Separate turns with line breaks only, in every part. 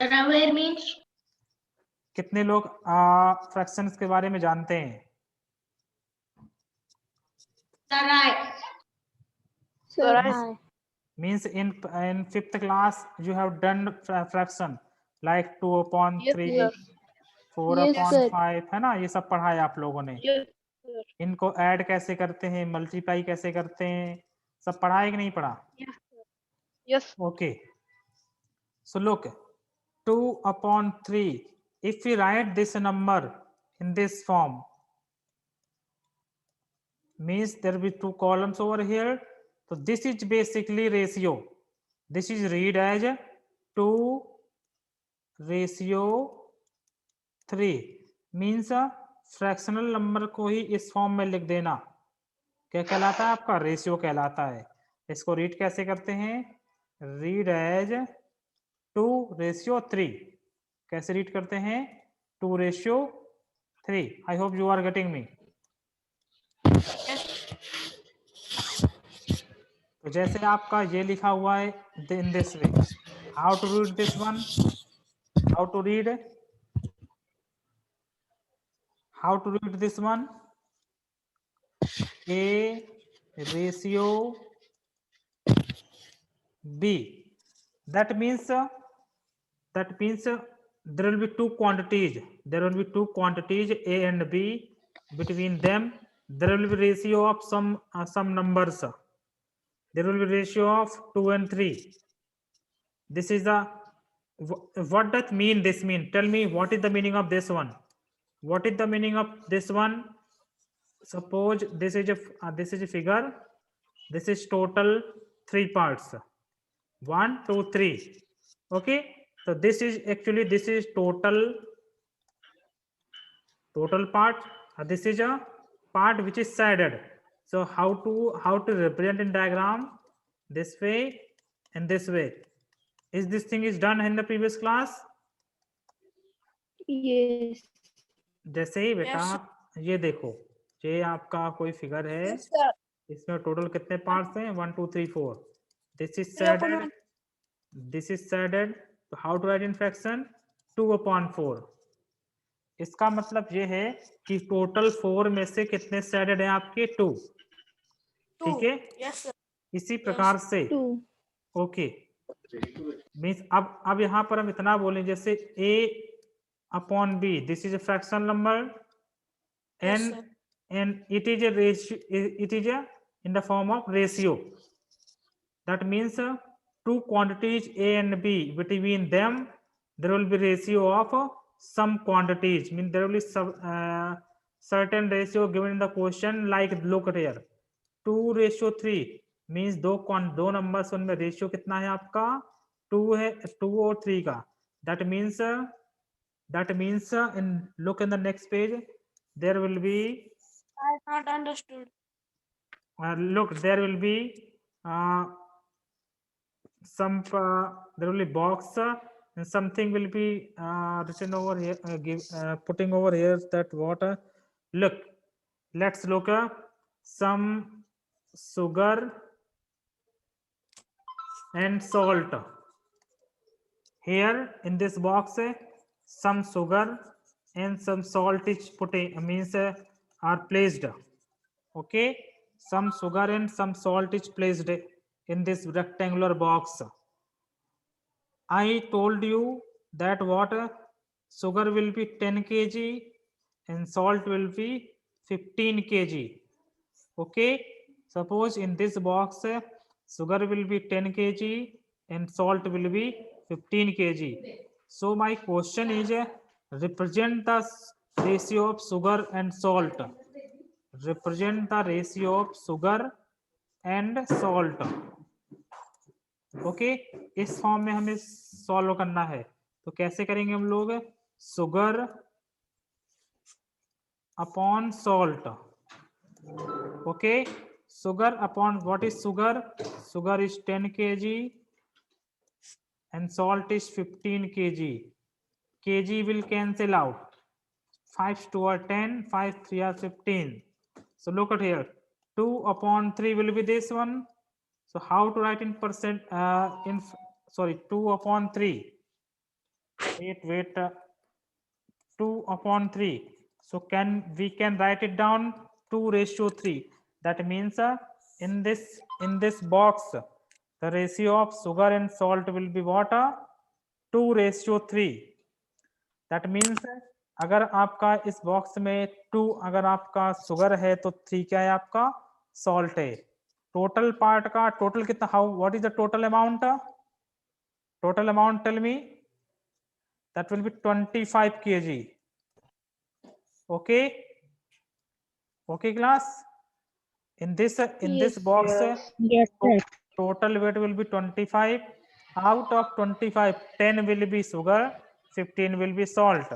Aware means
कितने लोग fractions के बारे में जानते हैं?
right.
Sir,
Right.
I.
Means in fifth class you have done fraction like 2 upon
Yes,
3,
sir.
4
Yes,
upon
sir.
5, है ना? ये सब पढ़ाया आप लोगों ने।
Yes, sir.
इनको ऐड कैसे करते हैं, मल्टीप्लाई कैसे करते हैं, सब पढ़ा है कि नहीं पढ़ा?
Yes, sir. Yes.
Okay, so look, 2 upon 3, if we write this number in this form, means there will be 2 columns over here. So this is basically ratio. This is read as 2 ratio 3, means fractional number को ही इस form में लिख देना। क्या कहलाता है आपका? Ratio कहलाता है। इसको रीड कैसे करते हैं? Read as 2 ratio 3। कैसे रीड करते हैं? 2 ratio 3। I hope you are getting me. तो जैसे आपका ये लिखा हुआ है in this way, how to read this one, how to read this one, A ratio B. That means there will be two quantities. There will be two quantities A and B. Between them, there will be ratio of some numbers. There will be ratio of 2 and 3. This is the what does mean? This mean? Tell me what is the meaning of this one? What is the meaning of this one? Suppose this is a figure. This is total 3 parts. 1, 2, 3. Okay. So this is actually total part. This is a part which is shaded. So how to represent in diagram? This way and this way. Is this thing is done in the previous class?
Yes.
जैसे ही बेटा ये देखो, ये आपका कोई figure है,
Yes, sir.
इसमें total कितने पार्ट्स हैं? 1, 2, 3, 4. This is shaded, this is shaded. तो how to write in fraction? 2 upon 4. इसका मतलब ये है कि टोटल 4 में से कितने shaded हैं आपके? 2. ठीक है?
Yes, sir.
इसी प्रकार से
2.
ओके मीन्स अब यहां पर हम इतना बोलें जैसे A upon B, this is a fractional number and it is a ratio, it is a in the form of ratio. That means two quantities A and B, between them there will be ratio of some quantities, mean there will be certain ratio given in the question, like look at here 2:3 means दो numbers उनमें ratio कितना है आपका? 2 है, 2 और 3 का. that means in look in the next page, there will be
I not understood.
look, there will be some there will be box and something will be written over here, putting over here that water. Look, let's look some sugar and salt. Here in this box some sugar and some salt is putting, means are placed. Okay, some sugar and some salt is placed in this rectangular box. I told you that what sugar will be 10 kg and salt will be 15 kg. Okay, suppose in this box sugar will be 10 kg and salt will be 15 kg. So my question is represent the ratio of sugar and salt. Represent the ratio of sugar and salt. Okay इस form में हमें solve करना है, तो कैसे करेंगे हम लोग? Sugar upon salt. Okay, sugar upon what is sugar? Sugar is 10 kg and salt is 15 kg. Kg will cancel out. 5 2 are 10, 5 3 are 15. So look at here, 2 upon 3 will be this one. So how to write in percent? 2 upon 3. wait, 2 upon 3. So we can write it down 2:3. That means in this box, the ratio of sugar and salt will be what? 2:3. That means अगर आपका इस box में 2 अगर आपका sugar है तो 3 क्या है आपका सॉल्ट है. टोटल पार्ट का टोटल कितना, how what is the total amount? Total amount tell me. That will be 25 kg. Okay. Okay, class. In this
Yes,
box,
Yes, sir.
total weight will be 25. Out of 25, 10 will be sugar, 15 will be salt.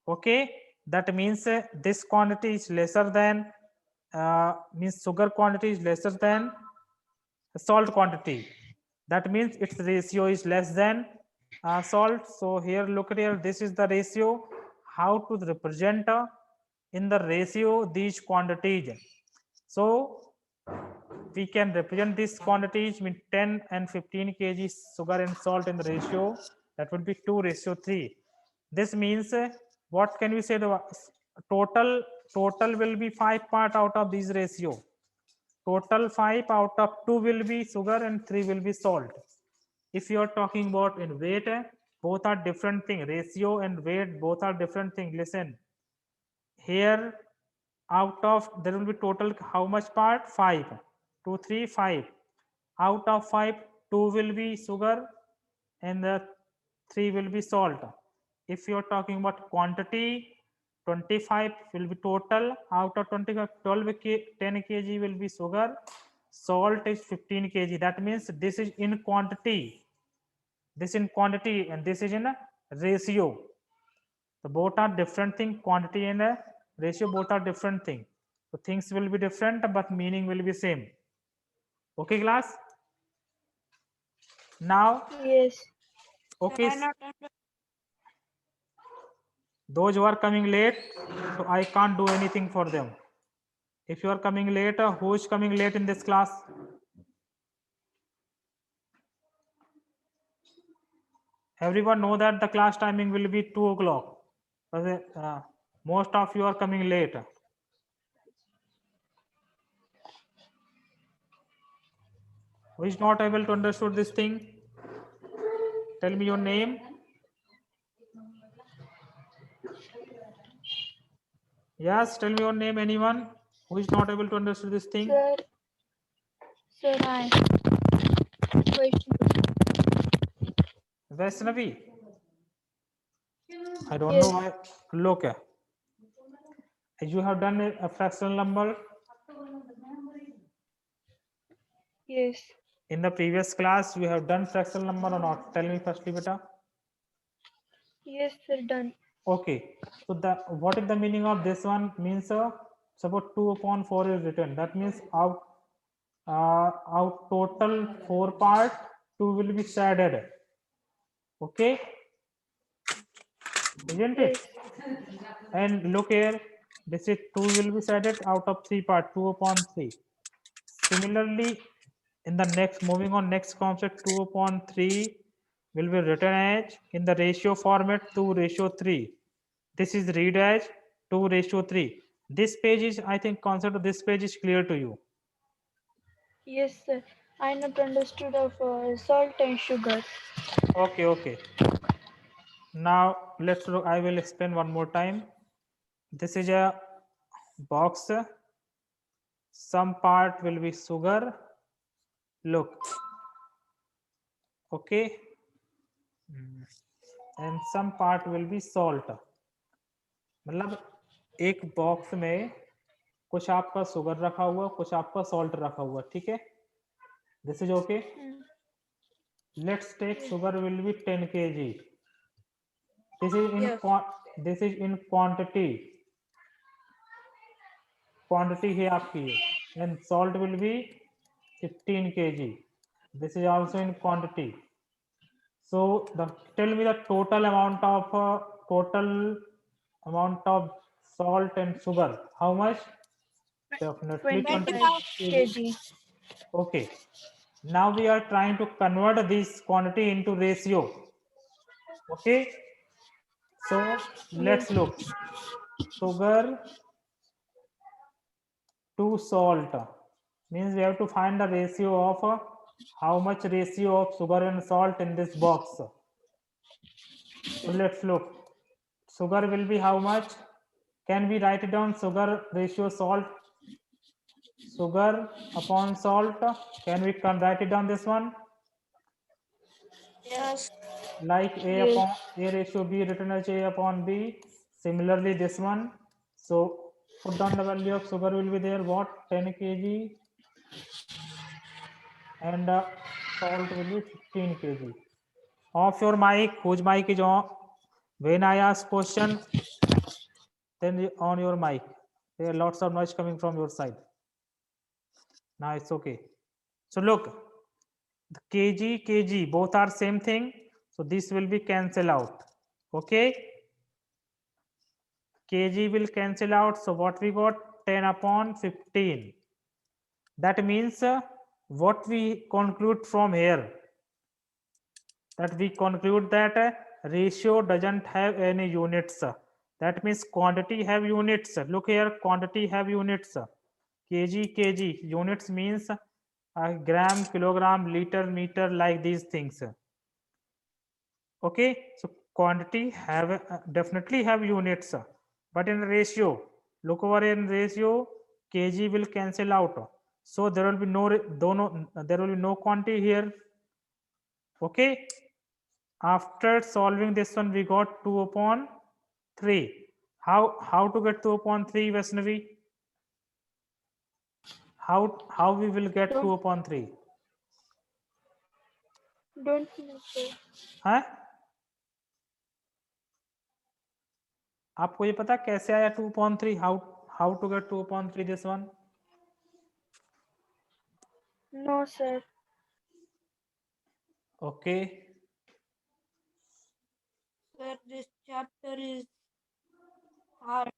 Okay, that means this quantity is lesser than means sugar quantity is lesser than salt quantity. That means its ratio is less than salt. So here, look at here, this is the ratio. How to represent in the ratio these quantities? So we can represent these quantities with 10 and 15 kg sugar and salt in the ratio. That would be 2:3. This means what can we say? The total will be 5 part out of these ratio. Total 5 out of 2 will be sugar and 3 will be salt. If you are talking about in weight, both are different thing. Ratio and weight both are different thing. Listen, here out of there will be total how much part? 5. 2 3 5. Out of 5, 2 will be sugar and the 3 will be salt. If you are talking about quantity, 25 will be total. Out of 25, 10 kg will be sugar, salt is 15 kg. That means this is in quantity, this in quantity, and this is in a ratio. So both are different thing. Quantity and ratio both are different thing. So things will be different but meaning will be same. Okay, class. Now,
Yes.
okay,
Sir, I not understood.
those who are coming late, so I can't do anything for them. If you are coming late, who is coming late in this class? Everyone know that the class timing will be 2 o'clock. Most of you are coming late. Who is not able to understood this thing? Tell me your name. Yes, tell me your name. Anyone who is not able to understand this thing?
Sir, I. Vaishnavi.
Vaishnavi. I don't
Yes.
know why. Look, you have done a fractional number
Yes.
in the previous class. You have done fractional number or not? Tell me firstly, beta.
Yes, sir, done.
Okay. So what is the meaning of this one? Means suppose 2 upon 4 is written. That means out total 4 part, 2 will be shaded. Okay. Isn't it?
Yes.
And look here, this is 2 will be shaded out of 3 part, 2 upon 3. Similarly, in the next, moving on next concept, 2 upon 3 will be written as in the ratio format 2:3. This is read as 2:3. This page is, I think, concept of this page is clear to you.
Yes, sir. I not understood of salt and sugar.
Okay, okay. Now let's look. I will explain one more time. This is a box. Some part will be sugar. Look. Okay. And some part will be salt. मतलब एक box में कुछ आपका sugar रखा हुआ, कुछ आपका salt रखा हुआ, ठीक है. This is okay. Let's take sugar will be 10 kg. This is in
Yes.
this is in quantity. Quantity है आपकी, and salt will be 15 kg. This is also in quantity. So tell me the total amount of salt and sugar. How much? Definitely
25 kg.
Okay. Now we are trying to convert this quantity into ratio. Okay, so let's look. Sugar to salt means we have to find the ratio of how much ratio of sugar and salt in this box. So let's look. Sugar will be how much? Can we write it down? Sugar ratio salt, sugar upon salt. Can we write it down this one?
Yes.
Like A
Yes.
upon A ratio B written as A upon B. Similarly, this one. So put down the value of sugar will be there. What? 10 kg. And salt will be 15 kg. Off your mic. Whose mic is on? When I ask question, then on your mic. There are lots of noise coming from your side. Now it's okay. So look, the kg, both are same thing. So this will be cancel out. Okay. Kg will cancel out. So what we got? 10 upon 15. That means what we conclude from here? That we conclude that ratio doesn't have any units. That means quantity have units. Look here, quantity have units. Kg, units means gram, kilogram, liter, meter, like these things. Okay, so quantity have definitely have units, but in ratio, look over in ratio, kg will cancel out. So there will be there will be no quantity here. Okay, after solving this one, we got 2 upon 3. How to get 2 upon 3, Vaishnavi? How we will get 2 upon 3?
Don't know, sir.
हाँ? आपको ये पता कैसे आया 2 upon 3? How to get 2 upon 3 this one?
No, sir.
Okay.
Sir, this chapter is hard.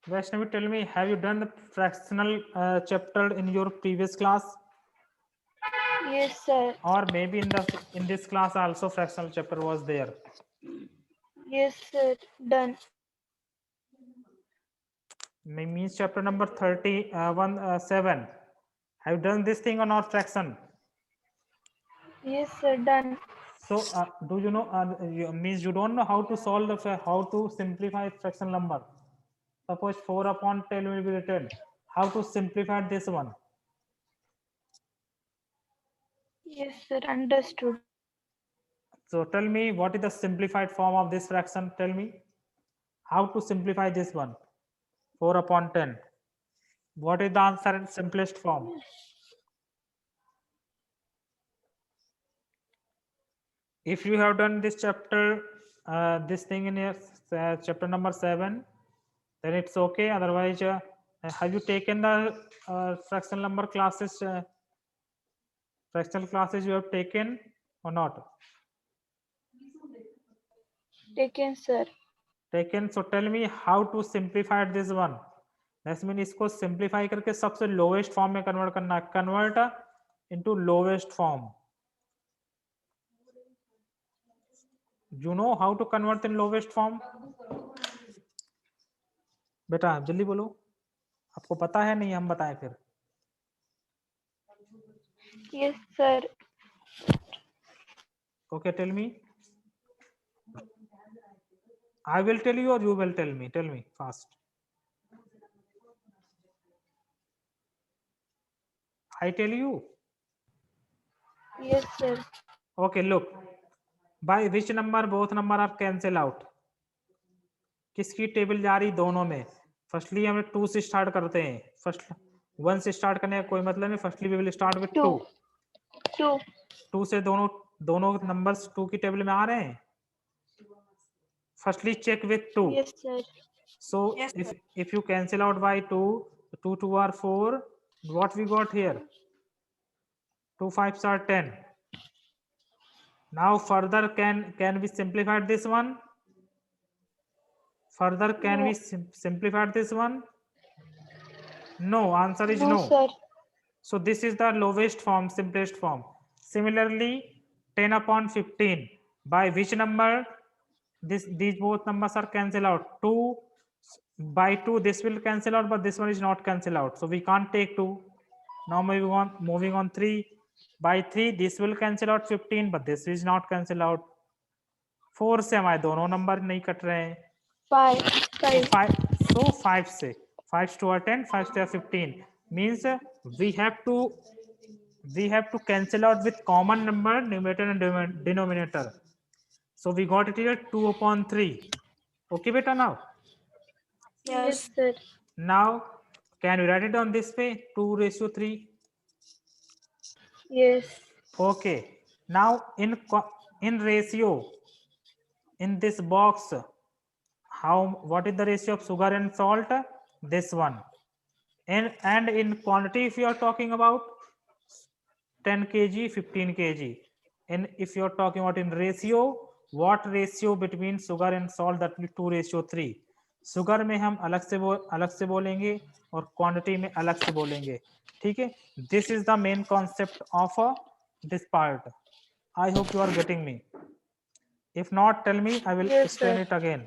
Vaishnavi, tell me, have you done the fractional chapter in your previous class,
Yes, sir.
or maybe in this class also fractional chapter was there?
Yes, sir. Done.
Means chapter number 7. Have you done this thing or not, fraction?
Yes, sir. Done.
So do you know? Means you don't know how to solve how to simplify fraction number. Suppose 4 upon 10 will be written. How to simplify this one?
Yes, sir. Understood.
So tell me, what is the simplified form of this fraction? Tell me how to simplify this one. 4 upon 10. What is the answer in simplest form? If you have done this chapter, this thing in your chapter number 7, then it's okay. Otherwise, have you taken the fractional number classes? Fractional classes you have taken or not?
Taken, sir.
Taken. So tell me how to simplify this one. That means इसको simplify करके सबसे lowest form में convert करना है. Convert into lowest form. You know how to convert in lowest form? बेटा जल्दी बोलो. आपको पता है नहीं, हम बताएं फिर.
Yes, sir.
Okay, tell me. I will tell you or you will tell me. Tell me fast. I tell you.
Yes, sir.
Okay, look. By which number both number are cancel out? किसकी table जा रही? दोनों में. Firstly हम 2 से start करते हैं. First 1 से स्टार्ट करने का कोई मतलब नहीं. Firstly we will start with 2. 2 से दोनों नंबर्स 2 की टेबल में आ रहे हैं. Firstly check with 2.
Yes, sir.
So
Yes,
if you cancel out by 2, 2 are 4. What we got here? 2 5s are 10. Now further can we simplify this one? Further can we simplify this one? No, answer is no.
Sir.
So this is the lowest form, simplest form. Similarly, 10 upon 15. By which number these both numbers are cancel out? 2 by 2 this will cancel out, but this one is not cancel out, so we can't take 2. Now moving on 3. By 3 this will cancel out 15, but this is not cancel out. 4 से हमारे दोनों number नहीं cut रहे हैं.
5.
So 5 से 5 to 10, 5 to 15 means we have to cancel out with common number numerator and denominator. So we got it here 2/3. Okay, beta now.
Yes, sir.
Now can we write it on this way? 2/3.
Yes.
Okay. Now in ratio in this box, what is the ratio of sugar and salt? This one. And in quantity, if you are talking about 10 kg, 15 kg, and if you are talking about in ratio, what ratio between sugar and salt? That will be 2/3. Sugar में हम अलग से बोलेंगे और quantity में अलग से बोलेंगे. ठीक है. This is the main concept of this part. I hope you are getting me. If not, tell me, I will
Yes,
explain
sir.
it again.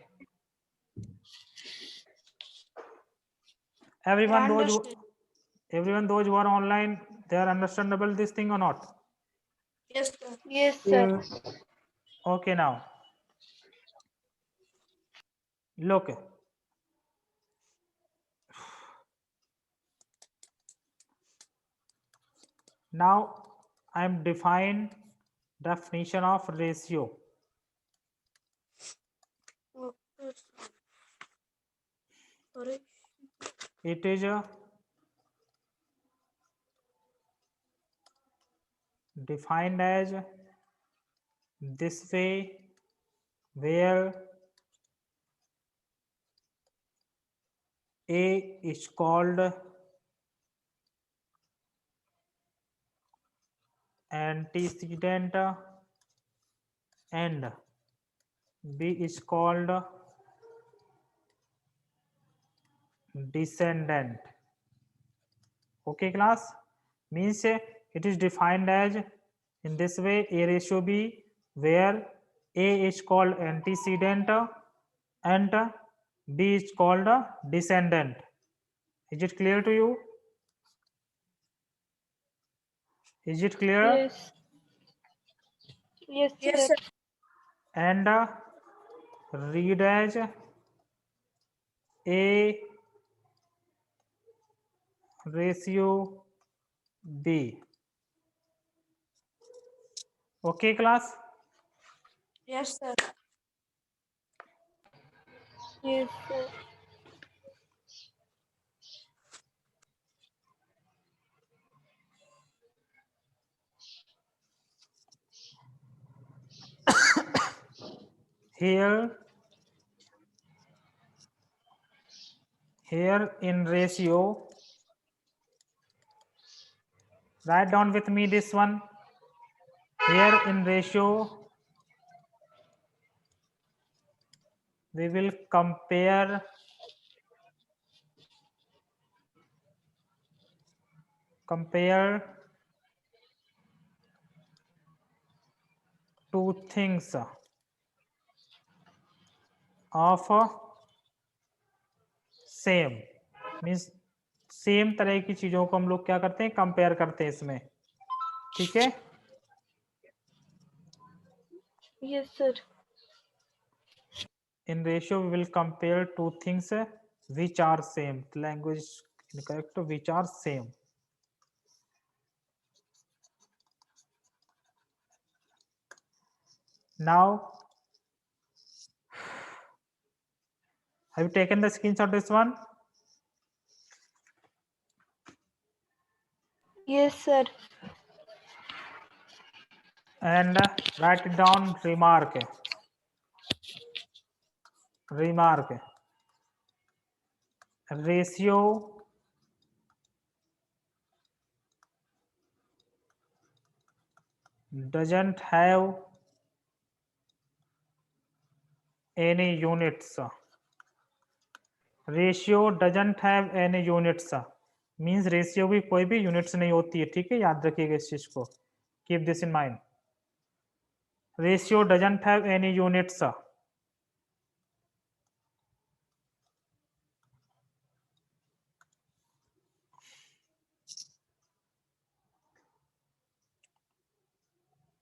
Everyone those who are online, they are understandable this thing or not?
Yes, sir.
Yes, sir.
Okay, now look. Now I am definition of ratio.
Okay. Sorry.
It is defined as this way, where A is called antecedent and B is called descendant. Okay, class? Means it is defined as in this way, A/B, where A is called antecedent and B is called descendant. Is it clear to you? Is it clear?
Yes. Yes,
Yes,
sir.
sir.
And read as A/B. Okay, class?
Yes, sir.
Yes, sir.
Here in ratio, write down with me this one. Here in ratio, we will compare two things of same. Means same तरह की चीजों को हम लोग क्या करते हैं, compare करते हैं इसमें. ठीक है.
Yes, sir.
In ratio we will compare two things which are same. Language incorrect, which are same. Now have you taken the screenshot this one?
Yes, sir.
And write it down. Remark ratio doesn't have any units. Ratio doesn't have any units means ratio की कोई भी units नहीं होती है. ठीक है, याद रखिएगा इस चीज को. Keep this in mind. ratio doesn't have any units.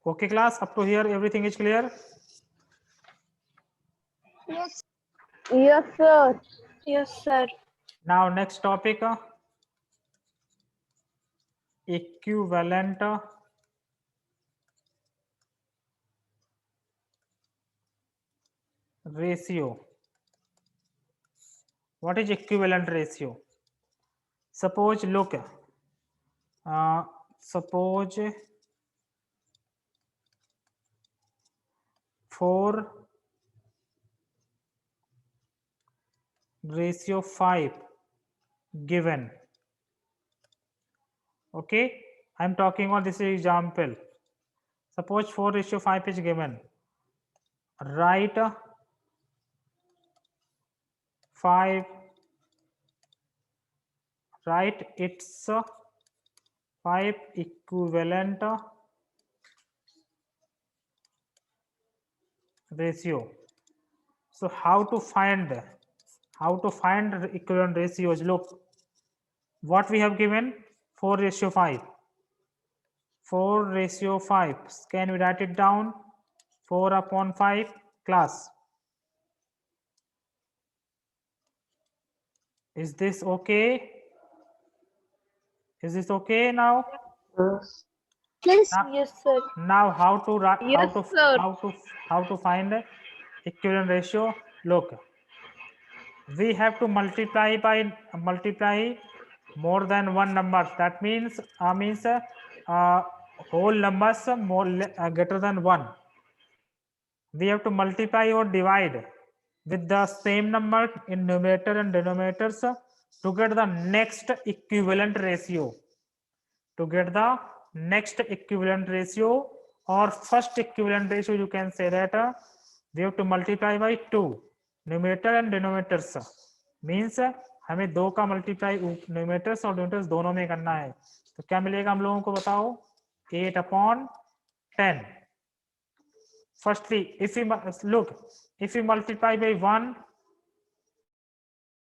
Okay, class, up to here everything is clear?
Yes. Yes, sir. Yes, sir.
Now next topic, equivalent ratio. What is equivalent ratio? Suppose, look, suppose 4:5 given. Okay, I'm talking on this example. Suppose 4:5 is given. Write 5. Write its 5 equivalent ratio. So how to find the equivalent ratios? Look, what we have given, 4:5. 4:5. Can we write it down? 4/5, class. Is this okay? Is this okay now?
Yes.
Now-
Yes, sir.
Now how to write?
Yes, sir.
How to find equivalent ratio? Look, we have to multiply more than one number. That means whole numbers greater than 1. We have to multiply or divide with the same number in numerator and denominators to get the next equivalent ratio. To get the next equivalent ratio or first equivalent ratio, you can say that we have to multiply by 2 numerator and denominators. Means हमें 2 का multiply न्यूमेटर्स और denominators दोनों में करना है. तो क्या मिलेगा हम लोगों को बताओ? 8/10. Firstly, if we look, if we multiply by 1,